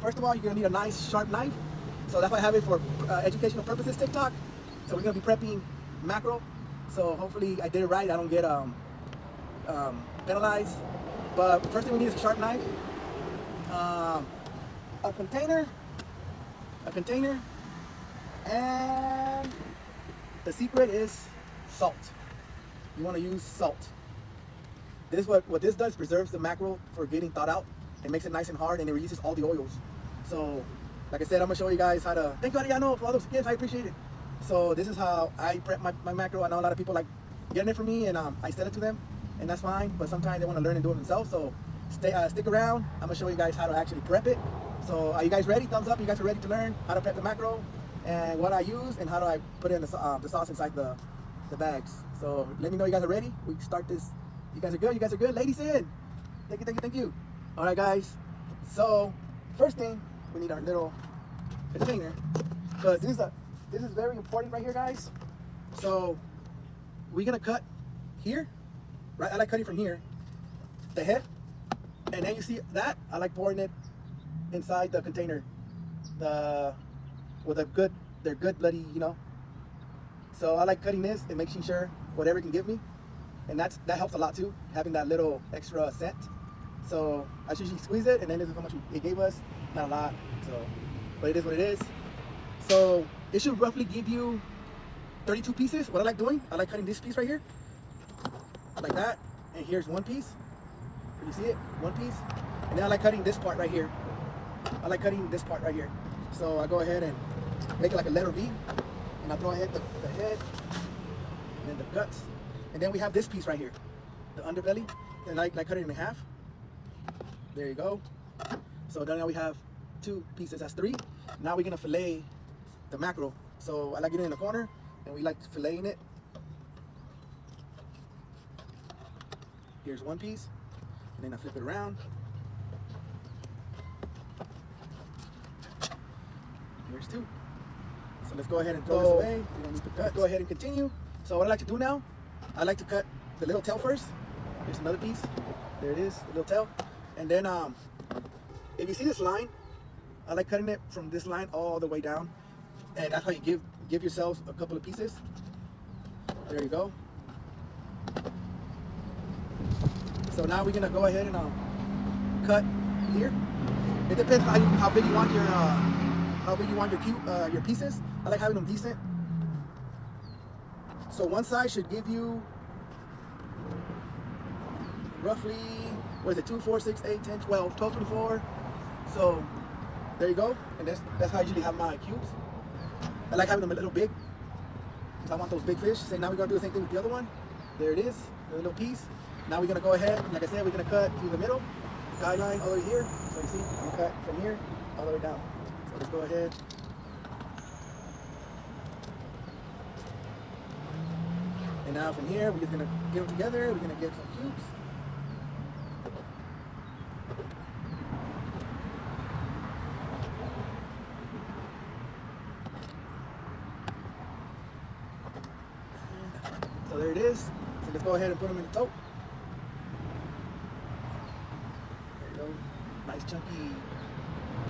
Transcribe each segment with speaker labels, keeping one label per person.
Speaker 1: first of all, you're gonna need a nice sharp knife. So that's why I have it for educational purposes, TikTok. So we're gonna be prepping mackerel. So hopefully I did it right. I don't get penalized. But first thing we need is a sharp knife, a container, and the secret is salt. You want to use salt. This is what this does, preserves the mackerel for getting thawed out. It makes it nice and hard, and it releases all the oils. So, like I said, I'm gonna show you guys how to. Thank you, Ariano, for all those gifts. I appreciate it. So this is how I prep my mackerel. I know a lot of people like getting it from me, and I sell it to them, and that's fine. But sometimes they want to learn and do it themselves. So stick around. I'm gonna show you guys how to actually prep it. So are you guys ready? Thumbs up. You guys are ready to learn how to prep the mackerel and what I use and how do I put in the sauce inside the bags. So let me know you guys are ready. We can start this. You guys are good. You guys are good. Ladies in. Thank you. Thank you. Thank you. All right, guys. So first thing, we need our little container, because this is very important right here, guys. So we're gonna cut here, right? I like cutting from here, the head, and then you see that I like pouring it inside the container, with they're good bloody, you know. So I like cutting this and making sure whatever it can give me, and that helps a lot too, having that little extra scent. So I usually squeeze it, and then this is how much it gave us. Not a lot, so, but it is what it is. So it should roughly give you 32 pieces. What I like doing, I like cutting this piece right here, like that, and here's one piece. Can you see it? One piece. And then I like cutting this part right here. I like cutting this part right here. So I go ahead and make it like a letter V, and I throw ahead the head, and then the guts, and then we have this piece right here, the underbelly, and I cut it in half. There you go. So now we have two pieces, that's three. Now we're gonna fillet the mackerel. So I like it in the corner, and we like filleting it. Here's one piece, and then I flip it around. Here's two. So let's go ahead and throw this away. We don't need the guts. Go ahead and continue. So what I like to do now, I like to cut the little tail first. Here's another piece. There it is, the little tail. And then if you see this line, I like cutting it from this line all the way down. And that's how you give yourselves a couple of pieces. There you go. So now we're gonna go ahead and cut here. It depends on how big you want your pieces. I like having them decent. So one side should give you roughly, what is it, 2, 4, 6, 8, 10, 12, 24. So there you go. And that's how I usually have my cubes. I like having them a little big, because I want those big fish. So now we're gonna do the same thing with the other one. There it is, the little piece. Now we're gonna go ahead, like I said, we're gonna cut through the middle, guideline all the way here. So you see, I'm gonna cut from here all the way down. So let's go ahead. And now from here, we're just gonna get them together. We're gonna get some cubes. So there it is. So let's go ahead and put them in the tote. There you go. Nice chunky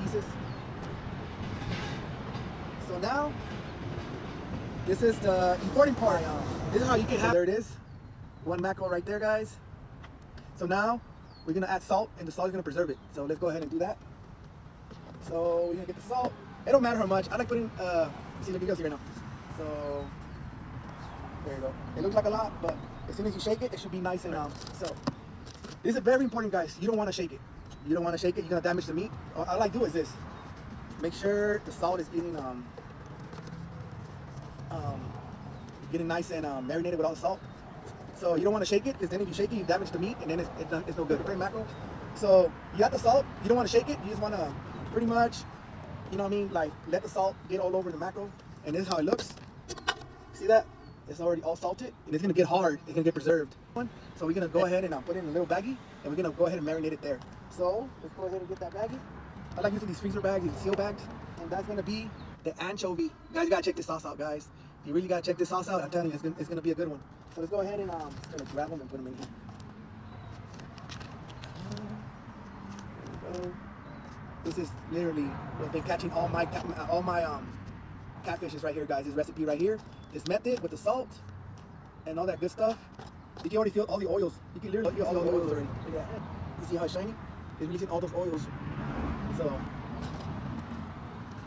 Speaker 1: pieces. So now, this is the important part. This is how you can have. So there it is. One mackerel right there, guys. So now we're gonna add salt, and the salt is gonna preserve it. So let's go ahead and do that. So we're gonna get the salt. It don't matter how much. I like putting. See, look, you guys see right now. So there you go. It looks like a lot, but as soon as you shake it, it should be nice and so. This is very important, guys. You don't want to shake it. You don't want to shake it. You're gonna damage the meat. All I do is this. Make sure the salt is getting nice and marinated with all the salt. So you don't want to shake it, because then if you shake it, you damage the meat, and then it's no good. Pretty mackerel. So you got the salt. You don't want to shake it. You just want to pretty much, you know what I mean, like let the salt get all over the mackerel. And this is how it looks. See that? It's already all salted, and it's gonna get hard. It's gonna get preserved. So we're gonna go ahead and put it in a little baggie, and we're gonna go ahead and marinate it there. So let's go ahead and get that baggie. I like using these freezer bags, these seal bags, and that's gonna be the anchovy. You guys gotta check this sauce out, guys. You really gotta check this sauce out. I'm telling you, it's gonna be a good one. So let's go ahead and just gonna grab them and put them in here. There we go. This is literally what's been catching all my catfishes right here, guys. This recipe right here, this method with the salt and all that good stuff. You can already feel all the oils. You can literally feel all the oils already. Yeah. You see how it's shiny? It's releasing all those oils. So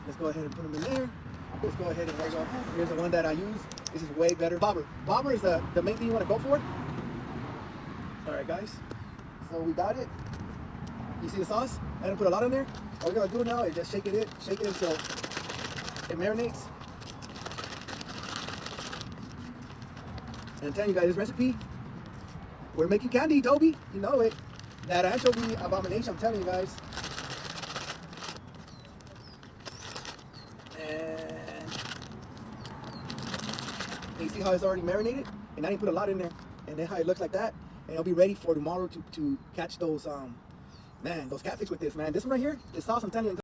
Speaker 1: let's go ahead and put them in there. Let's go ahead and there you go. Here's the one that I use. This is way better. Bobber. Bobber is the main thing you want to go for. All right, guys. So we got it. You see the sauce? I didn't put a lot in there. All we gotta do now is just shake it until it marinates. And I'm telling you guys, this recipe, we're making candy, Toby. You know it. That anchovy abomination, I'm telling you guys. And you see how it's already marinated? And I didn't put a lot in there. And then how it looks like that. And it'll be ready for tomorrow to catch those, man, those catfish with this, man. This one right here, this sauce, I'm telling you.